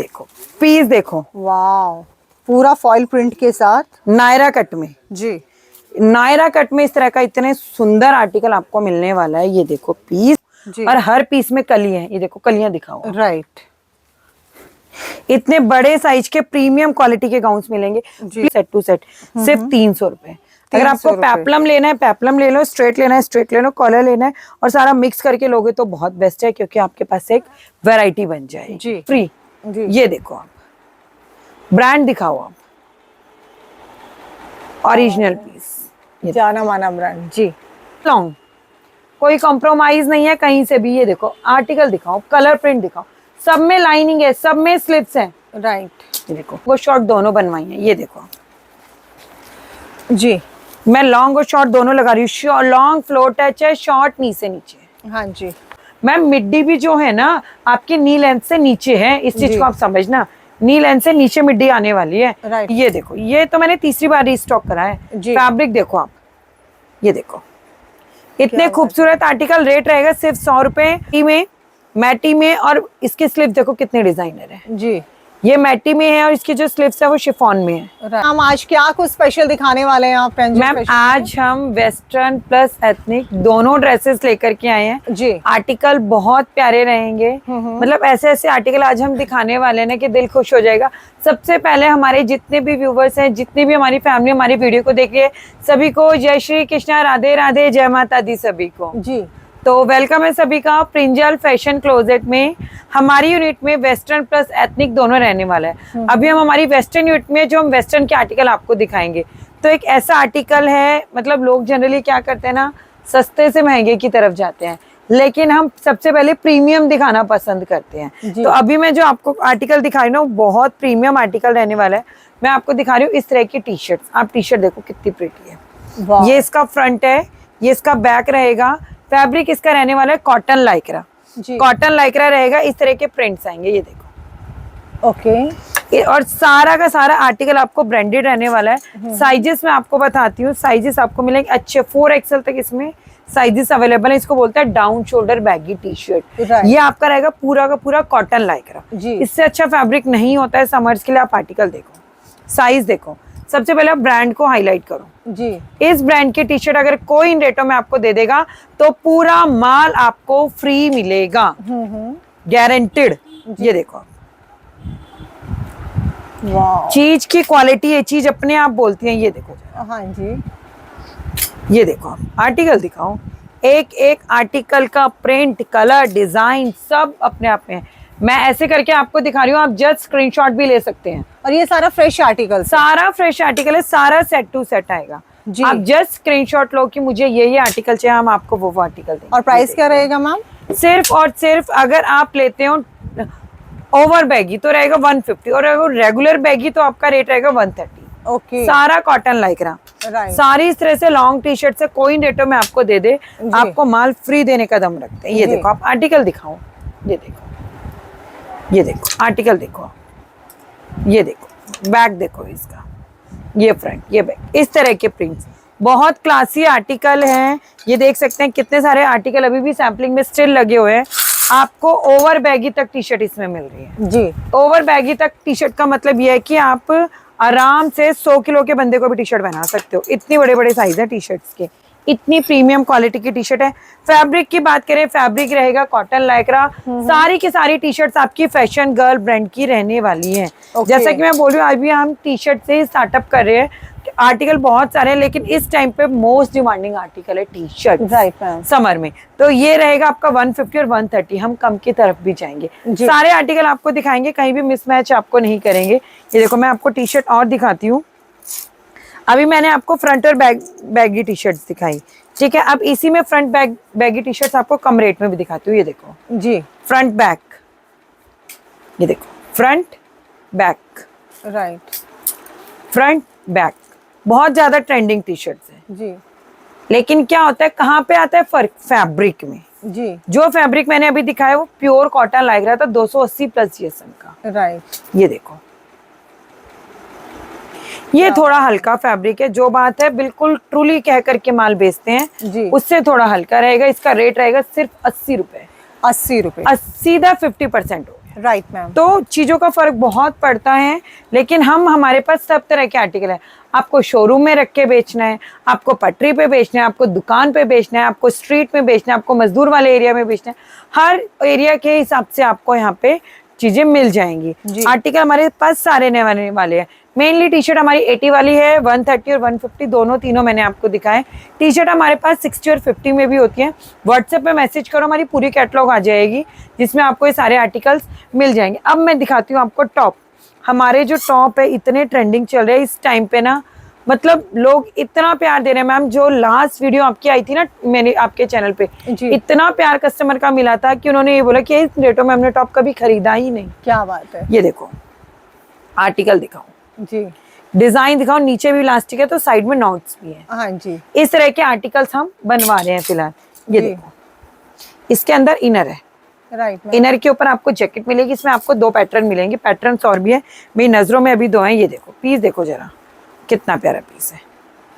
देखो पीस देखो, वाह, पूरा फॉइल प्रिंट के साथ नायरा कट में। जी, नायरा कट में इस तरह का इतने सुंदर आर्टिकल आपको मिलने वाला है। ये देखो पीस, जी। और हर पीस में कली है। ये देखो कलियां दिखाओ। राइट। इतने बड़े साइज के प्रीमियम क्वालिटी के गाउन्स मिलेंगे सेट टू सेट, सिर्फ 300 रुपए। अगर आपको पेप्लम लेना है पेप्लम ले लो, स्ट्रेट लेना है स्ट्रेट ले लो, कॉलर लेना है और सारा मिक्स करके लोगे तो बहुत बेस्ट है, क्योंकि आपके पास एक वैरायटी बन जाएगी जी। फ्री जी। ये देखो आप, ब्रांड दिखाओ आप, ओरिजिनल पीस, जाना माना ब्रांड। जी, लॉन्ग, कोई कॉम्प्रोमाइज नहीं है कहीं से भी। ये देखो आर्टिकल दिखाओ, कलर प्रिंट दिखाओ, सब में लाइनिंग है, सब में स्लिप्स हैं। राइट। ये देखो वो शॉर्ट दोनों बनवाई हैं। ये देखो जी, मैं लॉन्ग और शॉर्ट दोनों लगा रही हूँ। लॉन्ग फ्लोर टच है, शॉर्ट नी से नीचे। हाँ जी मैम मिड्डी भी जो है ना आपकी नी लेंथ से नीचे है, इस चीज को आप समझना। नी लेंथ से नीचे मिड्डी आने वाली है। राइट। ये देखो, ये तो मैंने तीसरी बार रीस्टॉक करा है। जी। फैब्रिक देखो आप, ये देखो इतने खूबसूरत आर्टिकल। रेट रहेगा सिर्फ 100 रुपए में, मैटी में। और इसके स्लिप देखो कितने डिजाइनर है। जी, ये मैटी में है और इसकी जो स्लिप्स है वो शिफॉन में है। हम आज क्या कुछ स्पेशल दिखाने वाले हैं आप? मैम आज हम वेस्टर्न प्लस एथनिक दोनों ड्रेसेस लेकर के आए हैं जी। आर्टिकल बहुत प्यारे रहेंगे। मतलब ऐसे ऐसे आर्टिकल आज हम दिखाने वाले हैं ना कि दिल खुश हो जाएगा। सबसे पहले हमारे जितने भी व्यूवर्स हैं, जितनी भी हमारी फैमिली हमारी वीडियो को देख रही है, सभी को जय श्री कृष्णा, राधे राधे, जय माता दी सभी को। जी, तो वेलकम है सभी का प्रिंजल फैशन क्लोजेट में। हमारी यूनिट में वेस्टर्न प्लस एथनिक दोनों रहने वाला है। अभी हम हमारी वेस्टर्न यूनिट में जो हम वेस्टर्न के आर्टिकल आपको दिखाएंगे, तो एक ऐसा आर्टिकल है, मतलब लोग जनरली क्या करते हैं ना, सस्ते से महंगे की तरफ जाते हैं, लेकिन हम सबसे पहले प्रीमियम दिखाना पसंद करते हैं। तो अभी मैं जो आपको आर्टिकल दिखा रही हूँ ना, बहुत प्रीमियम आर्टिकल रहने वाला है। मैं आपको दिखा रही हूँ इस तरह की टी शर्ट। आप टी शर्ट देखो कितनी प्रिटी है। ये इसका फ्रंट है, ये इसका बैक रहेगा। फैब्रिक इसका रहने वाला है कॉटन लाइक्रा। कॉटन लाइक्रा रहेगा। इस तरह के प्रिंट्स आएंगे। ये देखो ओके। और सारा का सारा आर्टिकल आपको ब्रांडेड रहने वाला है। साइजेस मैं आपको बताती हूँ, साइजेस आपको मिलेंगे अच्छे 4XL तक इसमें साइजेस अवेलेबल है। इसको बोलते हैं down shoulder baggy T shirt. ये आपका रहेगा पूरा का पूरा कॉटन लाइक्रा। इससे अच्छा फैब्रिक नहीं होता है समर्स के लिए। आप आर्टिकल देखो, साइज देखो। सबसे पहले आप ब्रांड को हाईलाइट करो जी। इस ब्रांड की टी शर्ट अगर कोई इन रेटों में आपको दे देगा तो पूरा माल आपको फ्री मिलेगा, गारंटेड। ये देखो चीज की क्वालिटी है, चीज अपने आप बोलती है। ये देखो। हाँ जी, ये देखो आप आर्टिकल दिखाओ, एक एक आर्टिकल का प्रिंट, कलर, डिजाइन सब अपने आप में है। मैं ऐसे करके आपको दिखा रही हूँ, आप जस्ट स्क्रीनशॉट भी ले सकते हैं। और ये सारा फ्रेश आर्टिकल, सारा फ्रेश आर्टिकल है, सारा सेट टू सेट आएगा। आप जस्ट स्क्रीनशॉट लो कि मुझे ये आर्टिकल चाहिए, हम आपको वो आर्टिकल देंगे। और प्राइस क्या रहेगा मैम? सिर्फ और सिर्फ अगर आप लेते हो ओवर बैगी तो रहेगा 150, और अगर रेगुलर बैगी तो आपका रेट रहेगा 130। ओके। सारा कॉटन लाइक्रा, सारी इस तरह से लॉन्ग टी शर्ट से कोई रेटों में आपको दे दे, आपको माल फ्री देने का दम रखते हैं। ये देखो आप आर्टिकल दिखाओ, ये देखो, ये देखो आर्टिकल देखो, ये देखो बैक देखो इसका, ये फ्रंट, ये बैक, इस तरह के प्रिंट्स बहुत क्लासी आर्टिकल हैं। ये देख सकते हैं कितने सारे आर्टिकल अभी भी सैम्पलिंग में स्टिल लगे हुए हैं। आपको ओवर बैगी तक टी शर्ट इसमें मिल रही है जी। ओवर बैगी तक टी शर्ट का मतलब ये है कि आप आराम से 100 किलो के बंदे को भी टी शर्ट बना सकते हो। इतने बड़े बड़े साइज है टी शर्ट्स के, इतनी प्रीमियम क्वालिटी की टी शर्ट है। फैब्रिक की बात करें, फैब्रिक रहेगा कॉटन लाइक्रा। सारी की सारी टी शर्ट्स आपकी फैशन गर्ल ब्रांड की रहने वाली हैं। जैसा कि मैं बोल रही हूँ, अभी हम टी शर्ट से ही स्टार्टअप कर रहे हैं। आर्टिकल बहुत सारे हैं, लेकिन इस टाइम पे मोस्ट डिमांडिंग आर्टिकल है टी शर्ट समर में। तो ये रहेगा आपका 150 और 130। हम कम की तरफ भी जाएंगे, सारे आर्टिकल आपको दिखाएंगे, कहीं भी मिसमैच आपको नहीं करेंगे। ये देखो मैं आपको टी शर्ट और दिखाती हूँ। अभी मैंने आपको फ्रंट और बैगी टी शर्ट दिखाई, ठीक है। अब इसी में फ्रंट बैगी टी शर्ट आपको कम रेट में भी दिखाती हूँ। ये देखो जी, फ्रंट बैक, ये देखो front back, right, front back, बहुत ज्यादा ट्रेंडिंग टी शर्ट्स है जी। लेकिन क्या होता है, कहाँ पे आता है फर्क? फैब्रिक में जी। जो फैब्रिक मैंने अभी दिखाया वो प्योर कॉटन लग रहा था, 280 प्लस जीएसएम का, राइट। ये देखो, ये थोड़ा हल्का फैब्रिक है। जो बात है बिल्कुल ट्रूली कह करके माल बेचते हैं, उससे थोड़ा हल्का रहेगा। इसका रेट रहेगा सिर्फ 80 रुपए। 80 रुपए, 80 का 50% हो गया। Right ma'am. तो चीजों का फर्क बहुत पड़ता है, लेकिन हमारे पास सब तरह के आर्टिकल है। आपको शोरूम में रख के बेचना है, आपको पटरी पे बेचना है, आपको दुकान पे बेचना है, आपको स्ट्रीट में बेचना है, आपको मजदूर वाले एरिया में बेचना है, हर एरिया के हिसाब से आपको यहाँ पे चीजें मिल जाएंगी। आर्टिकल हमारे पास सारे नए वाले हैं। मेनली टी शर्ट हमारी 80 वाली है, 130 और 150 दोनों तीनों मैंने आपको दिखाए। टी शर्ट हमारे पास 60 और 50 में भी होती है। व्हाट्सएप पे मैसेज करो, हमारी पूरी कैटलॉग आ जाएगी जिसमें आपको ये सारे आर्टिकल्स मिल जाएंगे। अब मैं दिखाती हूँ आपको टॉप। हमारे जो टॉप है इतने ट्रेंडिंग चल रहे हैं इस टाइम पे ना, मतलब लोग इतना प्यार दे रहे हैं। मैम जो लास्ट वीडियो आपकी आई थी ना मैंने आपके चैनल पे, इतना प्यार कस्टमर का मिला था कि उन्होंने ये बोला कि इस रेटों में हमने टॉप कभी खरीदा ही नहीं। क्या बात है। ये देखो आर्टिकल दिखाओ जी, डिजाइन दिखाओ, नीचे भी इलास्टिक है तो साइड में नॉट्स भी है। हाँ जी, इस तरह के आर्टिकल्स हम बनवा रहे हैं फिलहाल। ये देखो इसके अंदर इनर है। राइट। इनर के ऊपर आपको जैकेट मिलेगी, इसमें आपको 2 पैटर्न मिलेंगे। पैटर्न्स और भी है, मेरी नजरों में अभी 2 हैं। ये देखो पीस देखो जरा, कितना प्यारा पीस है।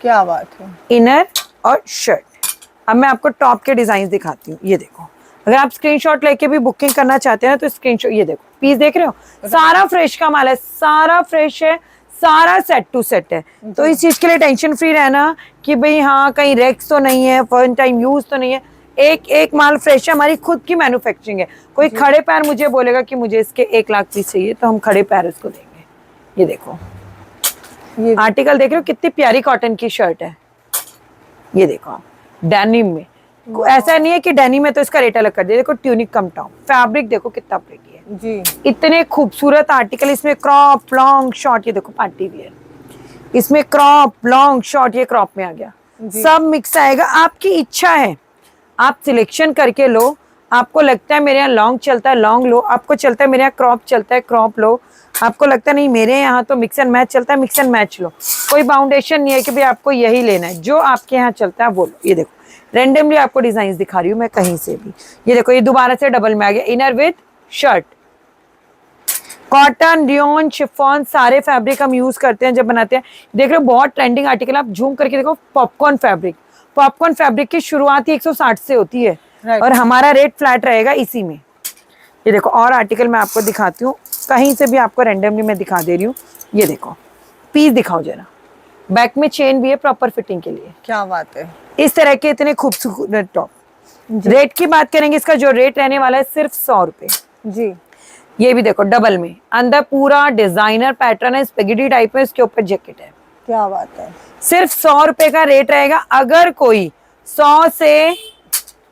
क्या बात है। इनर और शर्ट। अब मैं आपको टॉप के डिजाइन दिखाती हूँ। ये देखो, अगर आप स्क्रीनशॉट लेके भी बुकिंग करना चाहते हैं तो स्क्रीनशॉट, ये देखो पीस देख रहे हो, सारा फ्रेश का माल है, सारा फ्रेश है, सारा सेट टू सेट है। तो इस चीज के लिए टेंशन फ्री रहना कि भाई हाँ कहीं रेक्स तो नहीं है, वन टाइम यूज तो नहीं है, एक एक माल फ्रेश है, हमारी खुद की मैन्युफैक्चरिंग है। कोई खड़े पैर मुझे बोलेगा कि मुझे इसके 1 लाख पीस चाहिए तो हम खड़े पैर उसको देंगे। ये देखो ये आर्टिकल देख रहे हो, कितनी प्यारी कॉटन की शर्ट है। ये देखो आप डेनिम में, ऐसा नहीं है कि डेनिम में तो इसका रेट अलग कर दिया। देखो ट्यूनिक कम टॉप, फैब्रिक देखो कितना प्रिटी है जी। इतने खूबसूरत आर्टिकल। इसमें क्रॉप लॉन्ग शॉर्ट, ये देखो पार्टी वियर, इसमें क्रॉप लॉन्ग शॉर्ट, ये क्रॉप में आ गया, सब मिक्स आएगा। आपकी इच्छा है, आप सिलेक्शन करके लो। आपको लगता है मेरे यहाँ लॉन्ग चलता है लॉन्ग लो, आपको चलता है मेरे यहाँ क्रॉप चलता है क्रॉप लो, आपको लगता है नहीं मेरे यहाँ तो मिक्स एंड मैच चलता है मिक्स एंड मैच लो। कोई बाउंडेशन नहीं है कि भाई आपको यही लेना है, जो आपके यहाँ चलता है वो लो। ये देखो रेंडमली आपको डिजाइन दिखा रही हूँ मैं कहीं से भी। ये देखो ये दोबारा से डबल में आ गया, inner with shirt. Cotton, rayon, chiffon सारे फैब्रिक हम यूज करते हैं जब बनाते हैं। देख रहे हो बहुत ट्रेंडिंग आर्टिकल, आप झूम करके देखो। पॉपकॉर्न फैब्रिक, पॉपकॉर्न फैब्रिक की शुरुआत ही 160 से होती है और हमारा रेट फ्लैट रहेगा इसी में। ये देखो और आर्टिकल मैं आपको दिखाती हूँ, कहीं से भी आपको रैंडमली मैं दिखा दे रही हूँ। ये देखो पीस दिखाओ जरा, बैक में चेन भी है प्रॉपर फिटिंग के लिए। क्या बात है। इस तरह के इतने खूबसूरत टॉप। रेट की बात करेंगे, इसका जो रेट रहने वाला है सिर्फ 100 रुपए जी। ये भी देखो डबल में, अंदर पूरा डिजाइनर पैटर्न है, स्पेगेटी टाइप में, इसके ऊपर जैकेट है। क्या बात है। सिर्फ 100 रुपए का रेट रहेगा। अगर कोई 100 से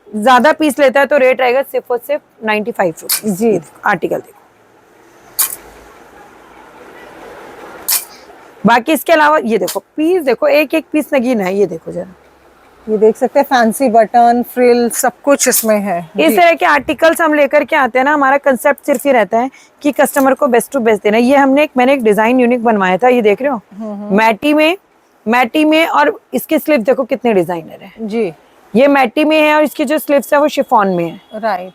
ज्यादा पीस लेता है तो रेट रहेगा सिर्फ और सिर्फ 95 रुपए जी। आर्टिकल देखो, बाकी इसके अलावा ये देखो पीस देखो, एक एक पीस नगीन है। ये देखो जरा, ये देख सकते हैं फैंसी बटन फ्रिल सब कुछ इसमें है। इस तरह के आर्टिकल्स हम लेकर के आते हैं ना, हमारा कंसेप्ट सिर्फ ही रहता है कि कस्टमर को बेस्ट टू बेस्ट देना। ये मैंने एक डिजाइन यूनिक बनवाया था, ये देख रहे हो मैटी में और इसके स्लीव देखो कितने डिजाइनर है जी। ये मैटी में है और इसकी जो स्लीव्स है वो शिफॉन में है। राइट,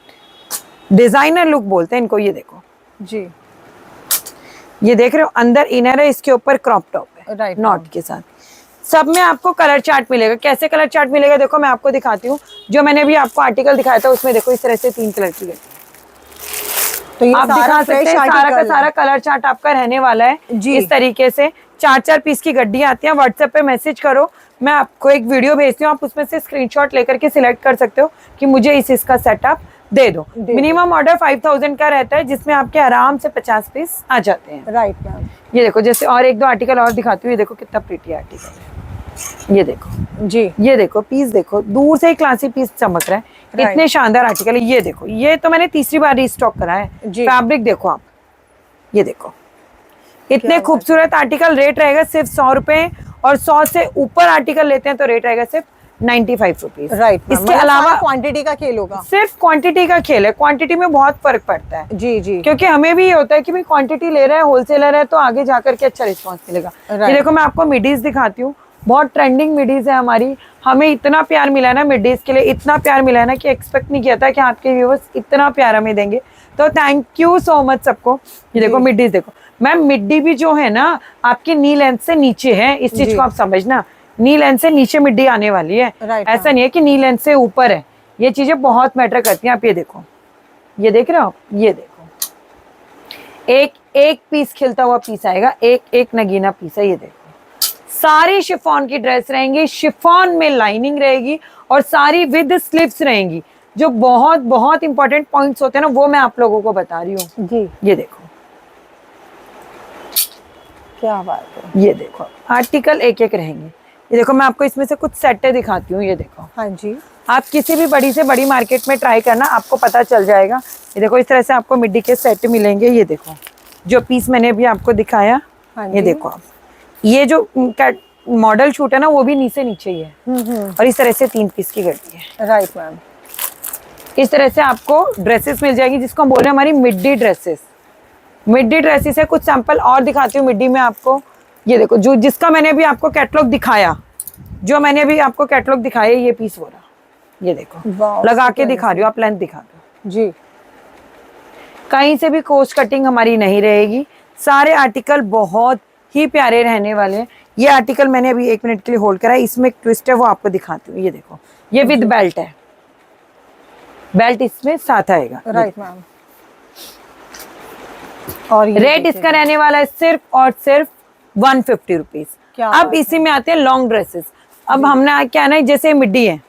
डिजाइनर लुक बोलते हैं इनको। ये देखो जी, ये देख रहे हो अंदर इनर है, इसके ऊपर क्रॉप टॉप है राइट नॉट के साथ। सब में आपको कलर चार्ट मिलेगा। कैसे कलर चार्ट मिलेगा देखो मैं आपको दिखाती हूँ। जो मैंने भी आपको आर्टिकल दिखाया था उसमें देखो इस तरह से 3 कलर की गड्डी, तो ये आप दिखा सकते हैं। सारा का सारा कलर चार्ट आपका रहने वाला है जी। इस तरीके से 4-4 पीस की गड्डी आती है। व्हाट्सएप पे मैसेज करो, मैं आपको एक वीडियो भेजती हूँ, आप उसमें से स्क्रीनशॉट लेकर के सिलेक्ट कर सकते हो कि मुझे इसका सेटअप दे दो। मिनिमम ऑर्डर 5000 का रहता है जिसमें आपके आराम से 50 पीस आ जाते हैं। Right ma'am. ये देखो जैसे और 1-2 आर्टिकल और दिखाती हूँ। ये देखो कितना प्रीटी आर्टिकल है, ये देखो जी। ये देखो पीस देखो, दूर से ही क्लासी पीस चमक रहा है, इतने शानदार आर्टिकल है। ये देखो ये तो मैंने तीसरी बार रीस्टॉक करा है। फैब्रिक देखो आप, ये देखो इतने खूबसूरत आर्टिकल। रेट रहेगा सिर्फ 100 रुपए और 100 से ऊपर आर्टिकल लेते हैं तो रेट रहेगा सिर्फ 95 रुपीज। राइट, इसके अलावा क्वांटिटी का खेल होगा, सिर्फ क्वांटिटी का खेल है। क्वांटिटी में बहुत फर्क पड़ता है जी जी, क्योंकि हमें भी ये होता है कि भाई क्वांटिटी ले रहा है, होलसेलर है तो आगे जाकर के अच्छा रिस्पॉन्स मिलेगा। ये देखो मैं आपको मिडीज दिखाती हूँ, बहुत ट्रेंडिंग मिडीज है हमारी। हमें इतना प्यार मिला है ना मिडीज के लिए, इतना प्यार मिला है ना कि एक्सपेक्ट नहीं किया था कि आपके व्यूअर्स इतना प्यार हमें देंगे। तो थैंक यू सो मच सबको। ये देखो मिडीज देखो मैम, मिड्डी भी जो है ना आपकी नी लेंथ से नीचे है, इस चीज को आप समझना। नी लेंथ से नीचे मिड्डी आने वाली है, ऐसा नहीं है कि नी लेंथ से ऊपर है। ये चीजें बहुत मैटर करती हैं। आप ये देखो, ये देख रहे हो, ये देखो एक एक पीस खिलता हुआ पीस आएगा, एक एक नगीना पीस है। ये देखो सारी शिफॉन की ड्रेस रहेंगी, शिफॉन में लाइनिंग रहेगी और सारी विद स्लीव्स रहेंगी। जो बहुत बहुत इंपॉर्टेंट पॉइंट्स होते हैं ना, वो मैं आप लोगों को बता रही हूँ जी। ये देखो, क्या बात है। ये देखो आर्टिकल एक एक रहेंगे। ये देखो मैं आपको इसमें से कुछ सेटें दिखाती हूँ। ये देखो, हाँ जी। आप किसी भी बड़ी से बड़ी मार्केट में ट्राई करना, आपको पता चल जाएगा। ये देखो इस तरह से आपको मिड्डी के सेट मिलेंगे। ये देखो जो पीस मैंने अभी आपको दिखाया, हाँ ये जी। देखो आप, ये जो मॉडल शूट है ना, वो भी नीचे नीचे ही है। और इस तरह से 3 पीस की गड्डी है। Right ma'am. इस तरह से आपको ड्रेसेस मिल जाएगी, जिसको हम बोल रहे हैं हमारी मिड्डी ड्रेसेस। मिड्डी ड्रेसेस है, कुछ सैंपल और दिखाती हूँ मिड्डी में आपको। ये देखो जो जिसका मैंने अभी आपको कैटलॉग दिखाया, जो मैंने अभी आपको कैटलॉग दिखाया, ये पीस हो रहा, ये देखो लगा के दिखा रही हूँ, आप लेंथ दिखा दो जी। कहीं से भी कोस्ट कटिंग हमारी नहीं रहेगी। सारे आर्टिकल बहुत ही प्यारे रहने वाले हैं। ये आर्टिकल मैंने अभी 1 मिनट के लिए होल्ड करा है, इसमें एक ट्विस्ट है वो आपको दिखाती हूँ। ये देखो ये विद बेल्ट है, बेल्ट इसमें साथ आएगा। Right ma'am. और रेट इसका रहने वाला है सिर्फ और सिर्फ 150 रुपीज। अब इसी में आते हैं लॉन्ग ड्रेसेस। अब हमने क्या है ना, जैसे मिड्डी है,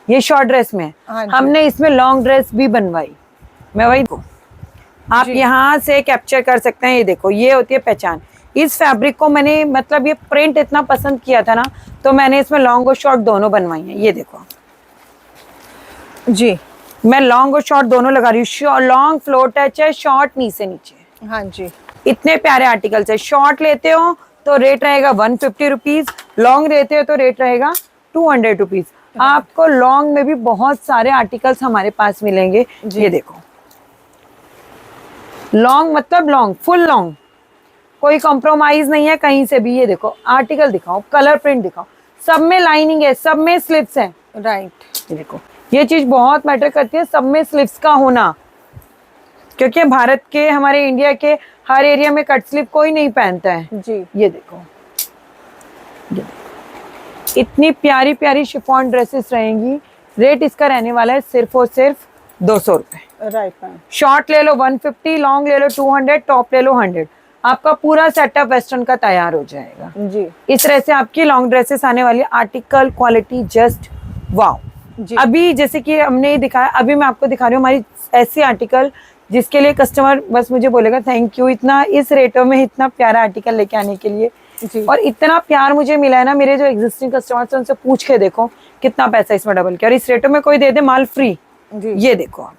ये शॉर्ट ड्रेस में है, हमने इसमें लॉन्ग ड्रेस भी बनवाई। मैं वही को आप यहाँ से कैप्चर कर सकते हैं। ये देखो ये होती है पहचान। इस फैब्रिक को मैंने मतलब ये प्रिंट इतना पसंद किया था ना, तो मैंने इसमें लॉन्ग और शॉर्ट दोनों बनवाई हैं। ये देखो जी, मैं लॉन्ग और शॉर्ट दोनों लगा रही हूँ। लॉन्ग फ्लोर टच है, शॉर्ट नीचे नीचे। हाँ जी। इतने प्यारे आर्टिकल्स है। शॉर्ट लेते हो तो रेट रहेगा 150 रुपीज, लॉन्ग लेते हो तो रेट रहेगा 200 रुपीज। आपको लॉन्ग में भी बहुत सारे आर्टिकल्स हमारे पास मिलेंगे। ये देखो लॉन्ग मतलब लॉन्ग, फुल लॉन्ग, कोई कॉम्प्रोमाइज नहीं है कहीं से भी। ये देखो आर्टिकल दिखाओ, कलर प्रिंट दिखाओ, सब में लाइनिंग है, सब में स्लिप्स है। राइट। ये देखो ये चीज बहुत मैटर करती है, सब में स्लिप्स का होना, क्योंकि भारत के हमारे इंडिया के हर एरिया में कट स्लिप कोई नहीं पहनता है जी। ये देखो इतनी प्यारी प्यारी शिफॉन ड्रेसेस रहेंगी। रेट इसका रहने वाला है सिर्फ और सिर्फ 200 रुपए। Right ma'am. शॉर्ट ले लो 150, लॉन्ग ले लो 200, टॉप ले लो 100। आपका पूरा सेटअप वेस्टर्न का तैयार हो जाएगा जी। इस तरह से आपकी लॉन्ग ड्रेसेस आने वाली। Article quality just wow. अभी जैसे कि हमने दिखाया, अभी मैं आपको दिखा रही हूँ हमारी ऐसी आर्टिकल जिसके लिए कस्टमर बस मुझे बोलेगा थैंक यू, इतना इस रेटों में इतना प्यारा आर्टिकल लेके आने के लिए जी। और इतना प्यार मुझे मिला है ना, मेरे जो एग्जिस्टिंग कस्टमर्स हैं उनसे पूछ के देखो कितना पैसा इसमें डबल किया, और इस रेटों में कोई दे दे माल फ्री जी। ये देखो आप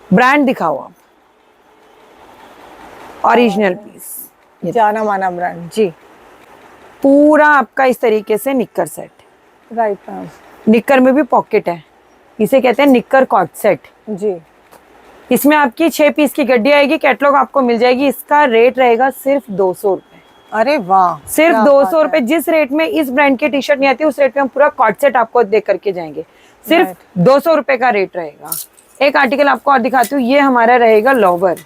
ब्रांड दिखाओ, आप ओरिजिनल पीस, जाना माना ब्रांड जी। पूरा आपका इस तरीके से निक्कर सेट। Right ma'am. निक्कर में भी पॉकेट है, इसे कहते हैं निक्कर कॉट सेट जी। इसमें आपकी 6 पीस की गड्डी आएगी, कैटलॉग आपको मिल जाएगी। इसका रेट रहेगा सिर्फ 200 रुपए। अरे वाह, सिर्फ 200 रुपए। जिस रेट में इस ब्रांड की टी शर्ट नहीं आती उस रेट में हम पूरा कॉट सेट आपको दे करके जाएंगे। सिर्फ 200 रुपए का रेट रहेगा। एक आर्टिकल आपको और दिखाती हूँ, ये हमारा रहेगा लोवर,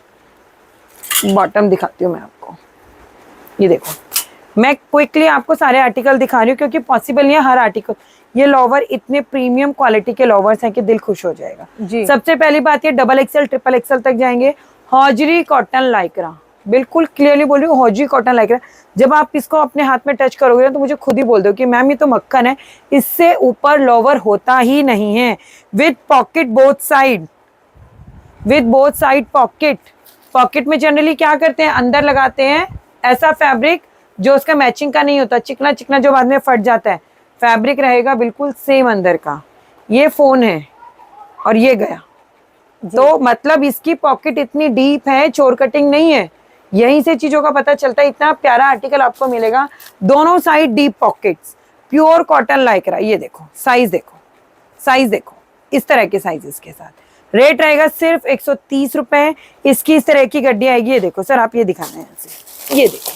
बॉटम दिखाती हूँ मैं आपको। ये देखो मैं क्विकली आपको सारे आर्टिकल दिखा रही हूँ क्योंकि पॉसिबल नहीं है हर आर्टिकल। ये लोवर इतने प्रीमियम क्वालिटी के लोवर्स हैं कि दिल खुश हो जाएगा जी। सबसे पहली बात ये डबल एक्सएल ट्रिपल एक्सएल तक जाएंगे। हॉजरी कॉटन लाइक्रा, बिल्कुल क्लियरली बोल रही हूँ, हॉजरी कॉटन लाइक्रा। जब आप इसको अपने हाथ में टच करोगे ना तो मुझे खुद ही बोल दो कि मैम ये तो मक्खन है, इससे ऊपर लोवर होता ही नहीं है। With pocket both side, with both side pocket. Pocket में जनरली क्या करते हैं, अंदर लगाते हैं ऐसा फैब्रिक जो उसका मैचिंग का नहीं होता, चिकना चिकना जो बाद में फट जाता है। फैब्रिक रहेगा बिल्कुल सेम अंदर का। ये फोन है और ये गया, तो मतलब इसकी पॉकेट इतनी डीप है, चोर कटिंग नहीं है। यहीं से चीजों का पता चलता है। इतना प्यारा आर्टिकल आपको मिलेगा, दोनों side deep pockets, pure cotton Lycra. ये देखो साइज देखो, साइज देखो, इस तरह के साइजेस के साथ। रेट रहेगा सिर्फ 130 रुपए। इसकी इस तरह की गड्डी आएगी। ये देखो सर, आप ये दिखाना है यहाँ से, ये देखो,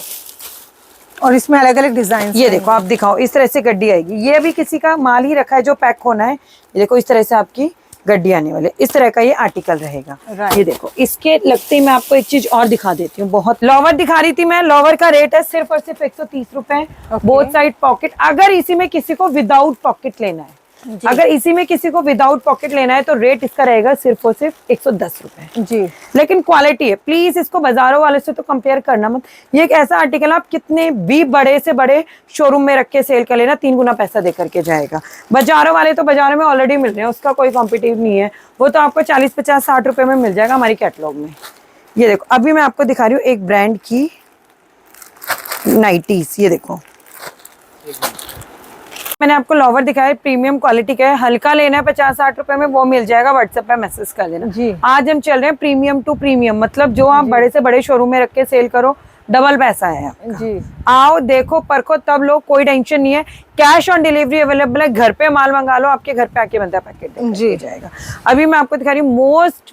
और इसमें अलग अलग डिजाइन। ये देखो आप दिखाओ, इस तरह से गड्डी आएगी। ये भी किसी का माल ही रखा है जो पैक होना है। ये देखो इस तरह से आपकी गड्डी आने वाले, इस तरह का ये आर्टिकल रहेगा। ये देखो इसके लगते ही मैं आपको एक चीज और दिखा देती हूँ। बहुत लोवर दिखा रही थी मैं, लोवर का रेट है सिर्फ और सिर्फ 130 रुपए। Both side pocket. अगर इसी में किसी को विदाउट पॉकेट लेना है अगर इसी में किसी को विदाउट पॉकेट लेना है तो रेट इसका रहेगा सिर्फ और सिर्फ 110 रुपए जी। लेकिन क्वालिटी है, प्लीज इसको बाजारों वाले से तो कंपेयर करना मत। ये एक ऐसा आर्टिकल आप कितने भी बड़े से बड़े शोरूम में रख के सेल कर लेना, 3 गुना पैसा दे करके जाएगा। बाजारों वाले तो बाजारों में ऑलरेडी मिल रहे हैं, उसका कोई कॉम्पिटिटिव नहीं है, वो तो आपको 40, 50, 60 रुपए में मिल जाएगा हमारी कैटलॉग में। ये देखो अभी मैं आपको दिखा रही हूँ एक ब्रांड की नाइटीज। ये देखो मैंने आपको लोवर दिखाया, प्रीमियम क्वालिटी का है, हल्का लेना है 50-60 रुपए में, वो मिल जाएगा, व्हाट्सएप पे मैसेज कर देना जी। आज हम चल रहे हैं प्रीमियम टू प्रीमियम, मतलब जो आप बड़े से बड़े शोरूम में रख के सेल करो डबल पैसा है आपका। जी। आओ देखो परखो तब लो, कोई टेंशन नहीं है, कैश ऑन डिलीवरी अवेलेबल है, घर पे माल मंगा लो, आपके घर पे आके बनता है पैकेट जी जाएगा। अभी मैं आपको दिखा रही हूँ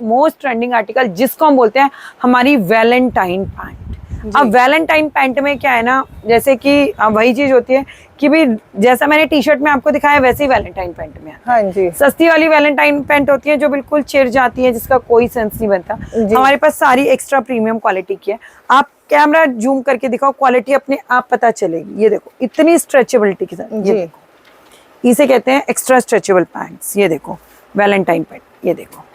मोस्ट ट्रेंडिंग आर्टिकल जिसको हम बोलते हैं हमारी वैलेंटाइन पैंट। अब वैलेंटाइन पैंट में क्या है ना, जैसे कि वही चीज होती है कि भी जैसा मैंने टी शर्ट में आपको दिखाया वैसे ही वैलेंटाइन पैंट में आता है। हाँ जी। सस्ती वाली वैलेंटाइन पैंट होती है जो बिल्कुल चिर जाती है, जिसका कोई सेंस नहीं बनता। हमारे पास सारी एक्स्ट्रा प्रीमियम क्वालिटी की है। आप कैमरा जूम करके दिखाओ, क्वालिटी अपने आप पता चलेगी। ये देखो इतनी स्ट्रेचेबिलिटी के साथ, ये देखो इसे कहते हैं एक्स्ट्रा स्ट्रेचेबल पैंट्स। ये देखो वैलेंटाइन पैंट, ये देखो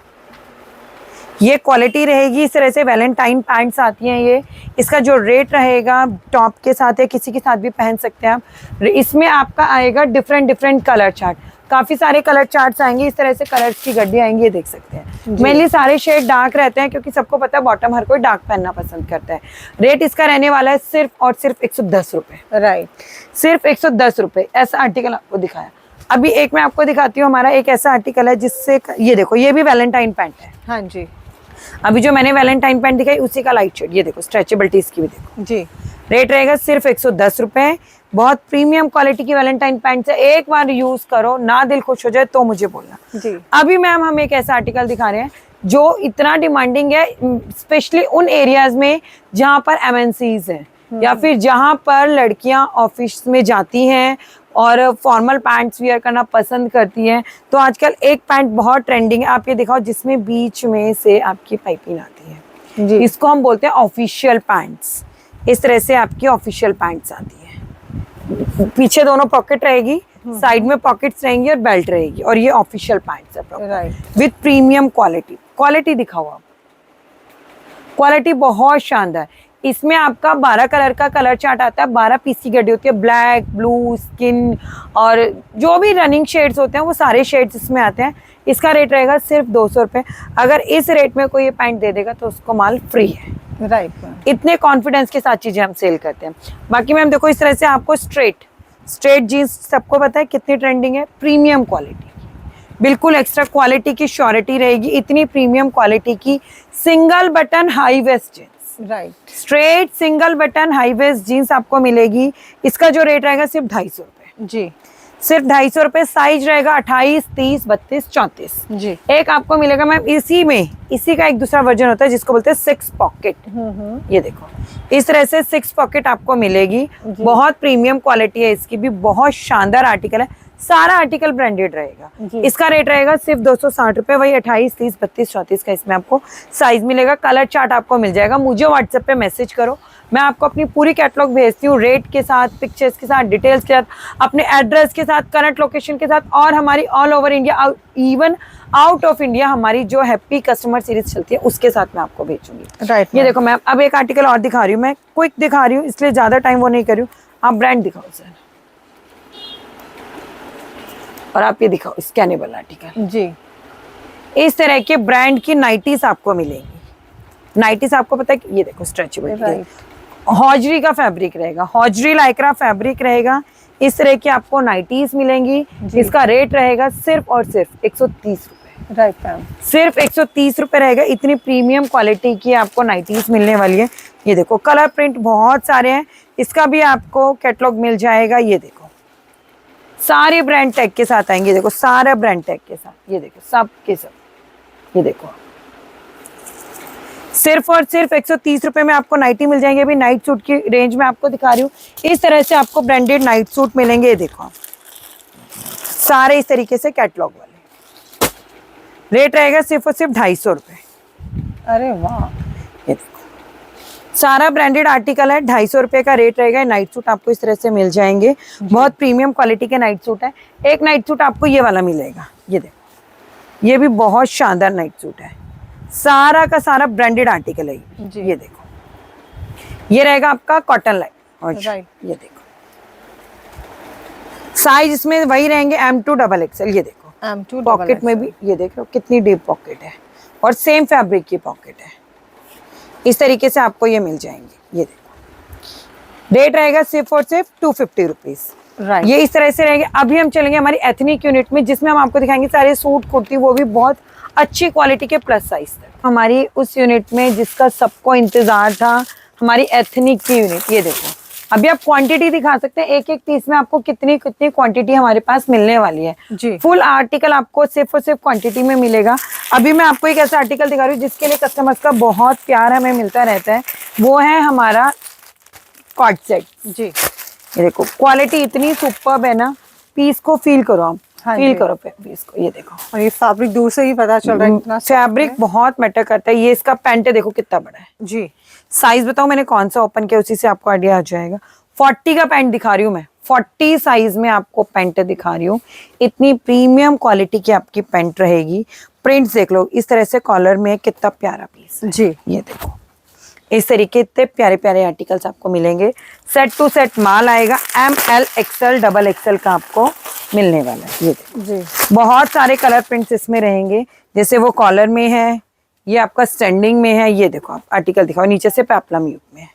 ये क्वालिटी रहेगी इस तरह से। वैलेंटाइन पैंट्स आती हैं ये, इसका जो रेट रहेगा टॉप के साथ है, किसी के साथ भी पहन सकते हैं आप। इसमें आपका आएगा डिफरेंट कलर चार्ट, काफी सारे कलर चार्ट्स आएंगे, इस तरह से कलर्स की गड्डी आएंगी, ये देख सकते हैं। मेनली सारे शेड डार्क रहते हैं क्योंकि सबको पता है बॉटम हर कोई डार्क पहनना पसंद करता है। रेट इसका रहने वाला है सिर्फ और सिर्फ 110 रुपए। राइट, सिर्फ 110 रुपए। ऐसा आर्टिकल आपको दिखाया। अभी एक मैं आपको दिखाती हूँ, हमारा एक ऐसा आर्टिकल है जिससे ये देखो ये भी वैलेंटाइन पैंट है। हाँ जी। अभी जो मैंने वैलेंटाइन पैंट दिखाई उसी का लाइट शेड, ये देखो स्ट्रेचेबिलिटी इसकी भी देखो जी। रेट रहेगा सिर्फ 110 रुपए। बहुत प्रीमियम क्वालिटी की वैलेंटाइन पैंट है, एक बार यूज करो ना दिल खुश हो जाए तो मुझे बोलना जी। अभी मैम हम एक ऐसा आर्टिकल दिखा रहे हैं जो इतना डिमांडिंग है, स्पेशली उन एरियाज में जहाँ पर एमएनसीज है या फिर जहाँ पर लड़कियां ऑफिस में जाती हैं और फॉर्मल पैंट्स वियर करना पसंद करती हैं। तो आजकल एक पैंट बहुत ट्रेंडिंग है, आप ये दिखाओ, जिसमें बीच में से आपकी पाइपिंग आती है जी। इसको हम बोलते हैं ऑफिशियल पैंट्स। इस तरह से आपकी ऑफिशियल पैंट्स आती है, पीछे दोनों पॉकेट रहेगी, साइड में पॉकेट्स रहेंगी और बेल्ट रहेगी, और ये ऑफिशियल पैंट्स है right. With premium quality. Quality दिखाओ आप, क्वालिटी बहुत शानदार। इसमें आपका 12 कलर का कलर चार्ट आता है, 12 पीस की गड्डी होती है, ब्लैक, ब्लू, स्किन और जो भी रनिंग शेड्स होते हैं वो सारे शेड्स इसमें आते हैं। इसका रेट रहेगा सिर्फ 200 रुपये। अगर इस रेट में कोई ये पैंट दे देगा तो उसको माल फ्री है। राइट। इतने कॉन्फिडेंस के साथ चीजें हम सेल करते हैं। बाकी मैम देखो इस तरह से आपको स्ट्रेट जीन्स सबको पता है कितनी ट्रेंडिंग है, प्रीमियम क्वालिटी, बिल्कुल एक्स्ट्रा क्वालिटी की श्योरिटी रहेगी। इतनी प्रीमियम क्वालिटी की single button high waist jeans, right, straight single button high waist jeans आपको मिलेगी। इसका जो रेट रहेगा सिर्फ 250 रुपए जी। सिर्फ 250 रुपए। साइज रहेगा 28, 30, 32, 34 जी। एक आपको मिलेगा मैम इसी का एक दूसरा वर्जन होता है जिसको बोलते हैं 6 पॉकेट। ये देखो इस तरह से 6 पॉकेट आपको मिलेगी। बहुत प्रीमियम क्वालिटी है इसकी भी, बहुत शानदार आर्टिकल है, सारा आर्टिकल ब्रांडेड रहेगा। इसका रेट रहेगा सिर्फ 260 रुपए। वही 28, 30, 32, 34 का इसमें आपको साइज मिलेगा। कलर चार्ट आपको मिल जाएगा। मुझे व्हाट्सएप पे मैसेज करो, मैं आपको अपनी पूरी कैटलॉग भेजती हूँ, रेट के साथ, पिक्चर्स के साथ, डिटेल्स के साथ, अपने एड्रेस के साथ, करंट लोकेशन के साथ, और हमारी all over India, even out of India हमारी जो हैप्पी कस्टमर सीरीज चलती है उसके साथ मैं आपको भेजूंगी। राइट। ये देखो मैम अब एक आर्टिकल और दिखा रही हूँ, मैं क्विक दिखा रही हूँ इसलिए ज्यादा टाइम वो नहीं कर रही हूँ। आप ब्रांड दिखाओ सर, और आप ये दिखाओ स्कैनेबल आर्टिकल। जी। इस तरह के ब्रांड की नाइटीज आपको मिलेंगी। नाइटीज आपको पता है कि ये देखो स्ट्रेचेबल, हॉजरी का फैब्रिक रहेगा, हॉजरी लाइक्रा फैब्रिक रहेगा। इस तरह की आपको नाइटीज मिलेंगी। इसका रेट रहेगा सिर्फ और सिर्फ 130 रुपए। राइट मैम, सिर्फ 130 रुपए रहेगा। इतनी प्रीमियम क्वालिटी की आपको नाइटीज मिलने वाली है। ये देखो कलर प्रिंट बहुत सारे हैं, इसका भी आपको कैटलॉग मिल जाएगा। ये देखो सारे ब्रांड टैग के साथ आएंगे, देखो सारा ब्रांड टैग के साथ, ये देखो सब के सब। ये देखो सिर्फ और सिर्फ 130 रुपए में आपको नाइटी मिल जाएंगे। अभी नाइट सूट की रेंज में आपको दिखा रही हूँ। इस तरह से आपको ब्रांडेड नाइट सूट मिलेंगे। ये देखो सारे इस तरीके से कैटलॉग वाले। रेट रहेगा सिर्फ और सिर्फ 250 रुपए। अरे वाह, ये देखो सारा ब्रांडेड आर्टिकल है, 250 रुपए का रेट रहेगा। नाइट सूट आपको इस तरह से मिल जाएंगे, बहुत प्रीमियम क्वालिटी के नाइट सूट है। एक नाइट सूट आपको ये वाला मिलेगा, ये देखो, ये भी बहुत शानदार नाइट सूट है, सारा का सारा ब्रांडेड आर्टिकल है ये देखो। ये रहेगा आपका कॉटन लाइट, राइट, ये देखो साइज इसमें वही रहेंगे M2 XXL। ये देखो M2 पॉकेट में भी ये देख लो कितनी डीप पॉकेट है और सेम फैब्रिक की पॉकेट है। इस तरीके से आपको ये मिल जाएंगे। ये देखो रेट रहेगा सिर्फ और सिर्फ 250 रुपीज। राइट, ये इस तरह से रहेंगे। अभी हम चलेंगे हमारी एथनिक यूनिट में, जिसमें हम आपको दिखाएंगे सारे सूट कुर्ती, वो भी बहुत अच्छी क्वालिटी के प्लस साइज तक। हमारी उस यूनिट में जिसका सबको इंतजार था, हमारी एथनिक की यूनिट। ये देखो अभी आप क्वांटिटी दिखा सकते हैं, एक एक पीस में आपको कितनी कितनी क्वांटिटी हमारे पास मिलने वाली है जी। फुल आर्टिकल आपको सिर्फ और सिर्फ क्वांटिटी में मिलेगा। अभी मैं आपको एक ऐसा आर्टिकल दिखा रही हूँ जिसके लिए कस्टमर्स का बहुत प्यार हमें मिलता रहता है, वो है हमारा कॉट सेट जी। ये देखो क्वालिटी इतनी सुपर्ब है ना, पीस को फील करो आप, फील करो पीस को। ये देखो, और ये फैब्रिक दूर से ही पता चल रहा है इतना फैब्रिक बहुत मैटर करता है। ये इसका पैंट है, देखो कितना बड़ा है जी। साइज बताओ मैंने कौन सा ओपन किया, उसी से आपको आइडिया आ जाएगा। 40 का पैंट दिखा रही हूँ मैं, 40 साइज में आपको पैंट दिखा रही हूँ। इतनी प्रीमियम क्वालिटी की आपकी पैंट रहेगी। प्रिंट्स देख लो इस तरह से, कॉलर में कितना प्यारा पीस है जी। ये देखो इस तरीके इतने प्यारे प्यारे आर्टिकल्स आपको मिलेंगे। सेट टू सेट माल आएगा, ML XL XXL का आपको मिलने वाला है। ये देखो जी, बहुत सारे कलर प्रिंट्स इसमें रहेंगे, जैसे वो कॉलर में है, ये आपका स्टैंडिंग में है। ये देखो आप आर्टिकल दिखाओ, नीचे से पेप्लम यूप में है।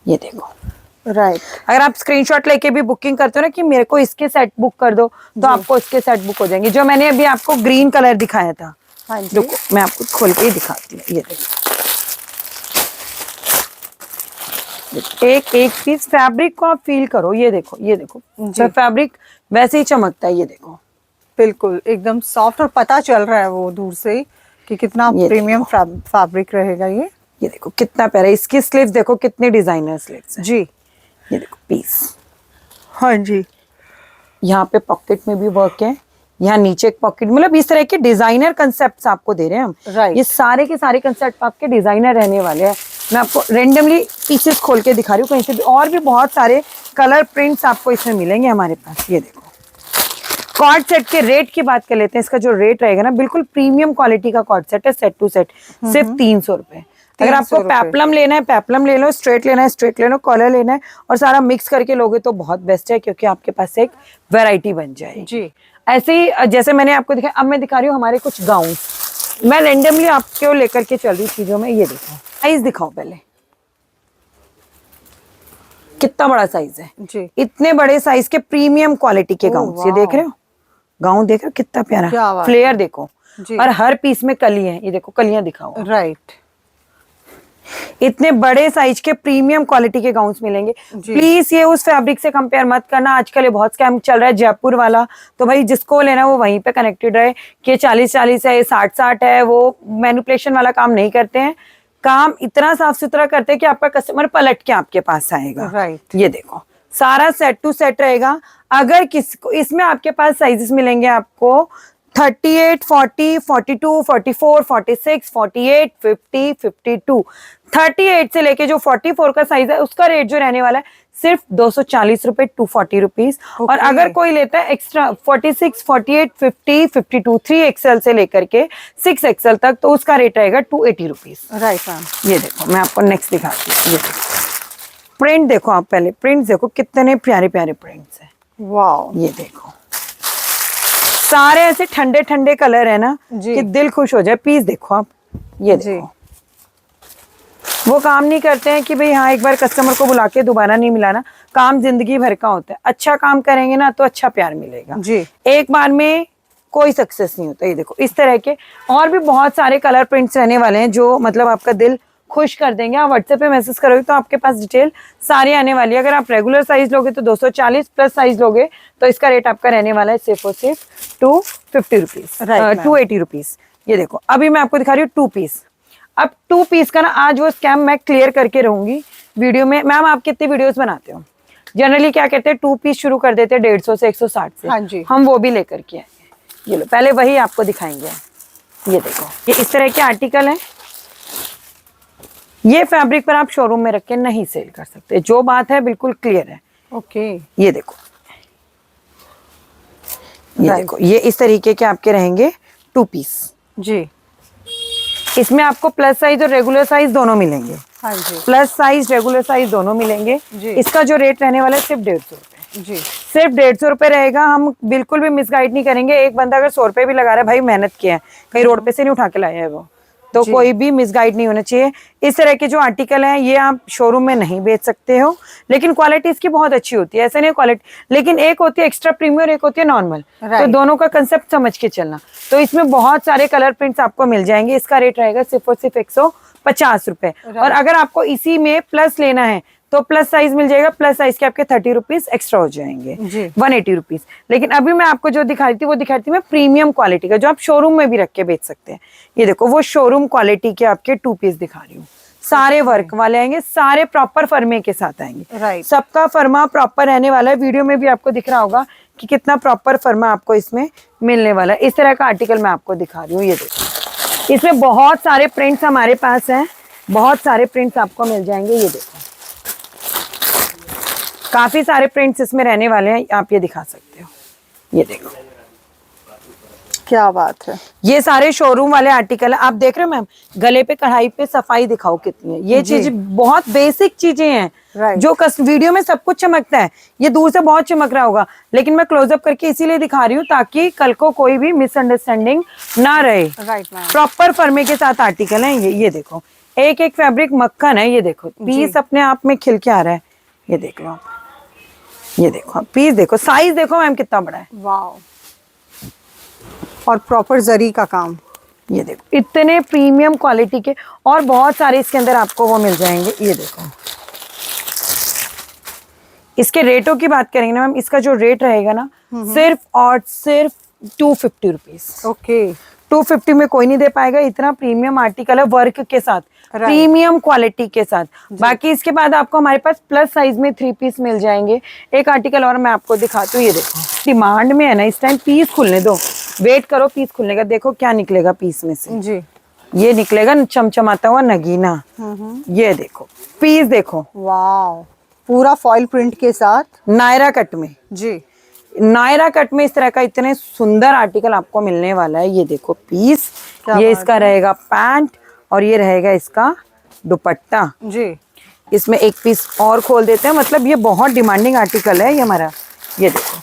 ये देखो राइट। अगर आप स्क्रीनशॉट लेके भी बुकिंग करते हो ना कि मेरे को इसके सेट बुक कर दो, तो आपको इसके सेट बुक हो जाएंगे। जो मैंने अभी आपको ग्रीन कलर दिखाया था, हाँ जी, देखो मैं आपको खोल के ही दिखाती हूँ। ये देखो एक एक पीस फैब्रिक को आप फील करो। ये देखो, ये देखो तो फैब्रिक वैसे ही चमकता है। ये देखो बिल्कुल एकदम सॉफ्ट, और पता चल रहा है वो दूर से ही कि कितना प्रीमियम फैब्रिक रहेगा ये। ये देखो कितना प्यारा, इसकी स्लीव्स देखो कितने डिजाइनर स्लीव्स हैं जी। ये देखो पीस, हाँ जी, यहाँ पे पॉकेट में भी वर्क है, यहाँ नीचे एक पॉकेट, मतलब इस तरह के डिजाइनर कंसेप्ट आपको दे रहे हैं हम। राइट। ये सारे के सारे कंसेप्ट आपके डिजाइनर रहने वाले हैं। मैं आपको रेंडमली पीसेस खोल के दिखा रही हूँ कहीं से भी, और भी बहुत सारे कलर प्रिंट्स आपको इसमें मिलेंगे हमारे पास। ये देखो कॉर्ड सेट के रेट की बात कर लेते हैं। इसका जो रेट रहेगा ना, बिल्कुल प्रीमियम क्वालिटी का कॉर्ड सेट है, सेट टू सेट सिर्फ 300 रुपए। अगर आपको पेप्लम लेना है पेप्लम ले लो, स्ट्रेट लेना है स्ट्रेट ले लो, कॉलर लेना है और सारा मिक्स करके लोगे तो बहुत बेस्ट है, क्योंकि आपके पास एक वैरायटी बन जाएगी जी। ऐसे ही जैसे मैंने आपको दिखाया, अब मैं दिखा रही हूँ हमारे कुछ गाउन। मैं रैंडमली आपको लेकर के चल रही चीजों में। ये देखो साइज दिखाओ पहले, कितना बड़ा साइज है जी। इतने बड़े साइज के प्रीमियम क्वालिटी के गाउन। ये देख रहे हो गाउन, देख रहे हो कितना प्यारा फ्लेयर देखो जी। और हर पीस में कली है। ये देखो कलियां दिखाओ। राइट, इतने बड़े साइज के प्रीमियम क्वालिटी के गाउन्स मिलेंगे। प्लीज ये उस फैब्रिक से कंपेयर मत करना, आजकल ये बहुत स्कैम चल रहा है जयपुर वाला। तो भाई जिसको लेना है वो वहीं पे कनेक्टेड रहे कि 40-40 है, 60-60 है। वो मैनिपुलेशन वाला काम नहीं करते हैं, काम इतना साफ सुथरा करते हैं कि आपका कस्टमर पलट के आपके पास आएगा। राइट। ये देखो सारा सेट टू सेट रहेगा। अगर किसको इसमें आपके पास साइजेस मिलेंगे आपको 38, 40, 42, 44, 46, 48, 50, 52। 38 से लेके जो 44 का साइज है उसका रेट जो रहने वाला है सिर्फ 240 रुपए, 240 रुपीज। और अगर कोई लेता है एक्स्ट्रा 46, 48, 50, 52, 3XL से लेकर के 6XL तक, तो उसका रेट रहेगा 280 रुपीज। Right ma'am. ये देखो मैं आपको नेक्स्ट दिखाती हूँ। ये देखो प्रिंट देखो, आप पहले प्रिंट देखो कितने प्यारे प्यारे प्रिंट्स हैं। वाओ, ये देखो सारे ऐसे ठंडे ठंडे कलर है ना कि दिल खुश हो जाए। पीस देखो आप, ये देखो वो काम नहीं करते हैं कि भाई हाँ एक बार कस्टमर को बुला के दोबारा नहीं मिलाना, काम जिंदगी भर का होता है। अच्छा काम करेंगे ना तो अच्छा प्यार मिलेगा जी। एक बार में कोई सक्सेस नहीं होता। ये देखो इस तरह के और भी बहुत सारे कलर प्रिंट्स रहने वाले हैं जो मतलब आपका दिल खुश कर देंगे। आप व्हाट्सएप पे मैसेज करोगे तो आपके पास डिटेल सारी आने वाली है। अगर आप रेगुलर साइज लोगे तो 240, प्लस साइज लोगे तो इसका रेट आपका रहने वाला है सिर्फ और सिर्फ 250 रुपीज, 280 रुपीज। ये देखो अभी मैं आपको दिखा रही हूँ 2 पीस। अब 2 पीस का ना आज वो स्कैम मैं क्लियर करके रहूंगी वीडियो में। मैम आप कितने वीडियोस बनाते हो? जनरली क्या कहते हैं 2 पीस शुरू कर देते हैं 150 से 160 से। हाँ जी। हम वो भी लेकर के आएंगे। ये लो पहले वही आपको दिखाएंगे। ये देखो ये इस तरह के आर्टिकल है। ये फैब्रिक पर आप शोरूम में रख के नहीं सेल कर सकते, जो बात है बिल्कुल क्लियर है। ओके, ये देखो, ये देखो, ये इस तरीके के आपके रहेंगे 2 पीस जी। इसमें आपको प्लस साइज और रेगुलर साइज दोनों मिलेंगे। हाँ जी, प्लस साइज रेगुलर साइज दोनों मिलेंगे जी। इसका जो रेट रहने वाला है सिर्फ 150 रुपए जी, सिर्फ 150 रुपए रहेगा। हम बिल्कुल भी मिसगाइड नहीं करेंगे। एक बंदा अगर 100 रुपए भी लगा रहा है, भाई मेहनत किया है, कहीं रोड पे से नहीं उठा के लाया है वो, तो जी। कोई भी मिसगाइड नहीं होना चाहिए। इस तरह के जो आर्टिकल हैं ये आप शोरूम में नहीं बेच सकते हो, लेकिन क्वालिटी इसकी बहुत अच्छी होती है, ऐसा नहीं क्वालिटी, लेकिन एक होती है एक्स्ट्रा प्रीमियम और एक होती है नॉर्मल, तो दोनों का कंसेप्ट समझ के चलना। तो इसमें बहुत सारे कलर प्रिंट्स आपको मिल जाएंगे। इसका रेट रहेगा सिर्फ और सिर्फ 150 रुपए। और अगर आपको इसी में प्लस लेना है तो प्लस साइज मिल जाएगा, प्लस साइज के आपके 30 रुपीज एक्स्ट्रा हो जाएंगे, 180 रुपीज। लेकिन अभी मैं आपको जो दिखा रही थी वो दिखा रही थी मैं प्रीमियम क्वालिटी का, जो आप शोरूम में भी रख के बेच सकते हैं। ये देखो, वो शोरूम क्वालिटी के आपके 2 पीस दिखा रही हूँ, सारे वर्क वाले आएंगे, सारे प्रॉपर फर्मे के साथ आएंगे। सबका फर्मा प्रॉपर रहने वाला है। वीडियो में भी आपको दिख रहा होगा कि कितना प्रॉपर फर्मा आपको इसमें मिलने वाला है। इस तरह का आर्टिकल मैं आपको दिखा रही हूँ। ये देखो, इसमें बहुत सारे प्रिंट्स हमारे पास हैं, बहुत सारे प्रिंट्स आपको मिल जाएंगे। ये देखो, काफी सारे प्रिंट्स इसमें रहने वाले हैं, आप ये दिखा सकते हो। ये देखो, क्या बात है। ये सारे शोरूम वाले आर्टिकल है। आप देख रहे हो मैम, गले पे कढ़ाई पे सफाई दिखाओ कितनी है। ये चीज बहुत बेसिक चीजें हैं जो वीडियो में सब कुछ चमकता है, ये दूर से बहुत चमक रहा होगा, लेकिन मैं क्लोजअप करके इसीलिए दिखा रही हूँ ताकि कल को कोई भी मिसअंडरस्टैंडिंग ना रहे। प्रॉपर फर्मे के साथ आर्टिकल है ये देखो, एक एक फैब्रिक मक्खन है। ये देखो, पीस अपने आप में खिल के आ रहा है। ये देख लो आप, ये देखो पीस देखो, साइज देखो मैम कितना बड़ा है। वाओ, और प्रॉपर जरी का काम। ये देखो, इतने प्रीमियम क्वालिटी के, और बहुत सारे इसके अंदर आपको वो मिल जाएंगे। ये देखो, इसके रेटों की बात करेंगे ना मैम, इसका जो रेट रहेगा ना सिर्फ और सिर्फ 250 रुपीज। ओके, 250 में कोई नहीं दे पाएगा। इतना प्रीमियम आर्टिकल है वर्क के साथ, प्रीमियम क्वालिटी के साथ। बाकी इसके बाद आपको हमारे पास प्लस साइज में 3 पीस मिल जाएंगे। एक आर्टिकल और मैं आपको दिखाती हूँ। ये देखो, डिमांड में है ना इस टाइम, पीस खुलने दो, वेट करो पीस खुलने का। देखो क्या निकलेगा पीस में से जी, ये निकलेगा चमचमाता हुआ नगीना। ये देखो पीस देखो, वाओ, पूरा फॉइल प्रिंट के साथ नायरा कट में। जी, नायरा कट में इस तरह का इतने सुंदर आर्टिकल आपको मिलने वाला है। ये देखो पीस, ये इसका रहेगा पैंट और ये रहेगा इसका दुपट्टा जी। इसमें एक पीस और खोल देते हैं, मतलब ये बहुत डिमांडिंग आर्टिकल है ये हमारा। ये देखो,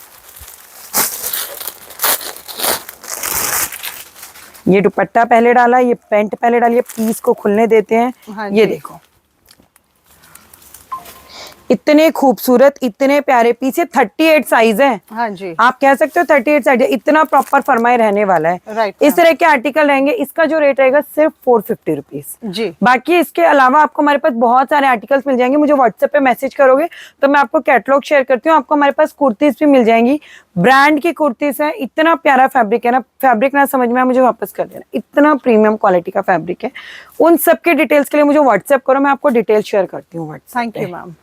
ये दुपट्टा पहले डाला, ये पैंट पहले डालिए, पीस को खुलने देते हैं। हाँ, ये देखो, इतने खूबसूरत, इतने प्यारे पीस। ये 38 साइज है। हाँ जी, आप कह सकते हो 38 साइज है, इतना प्रॉपर फरमाए रहने वाला है। इस तरह के आर्टिकल रहेंगे। इसका जो रेट रहेगा सिर्फ 450 रुपीज जी। बाकी इसके अलावा आपको हमारे पास बहुत सारे आर्टिकल्स मिल जाएंगे। मुझे व्हाट्सएप पे मैसेज करोगे तो मैं आपको कैटलॉग शेयर करती हूँ। आपको हमारे पास कुर्तीज भी मिल जाएंगी, ब्रांड की कुर्तीज है। इतना प्यारा फैब्रिक है ना, फैब्रिक ना समझ में आए मुझे वापस कर देना, इतना प्रीमियम क्वालिटी का फैब्रिक है। उन सबके डिटेल्स के लिए मुझे व्हाट्सएप करो, मैं आपको डिटेल शेयर करती हूँ व्हाट्सएप। Thank you ma'am.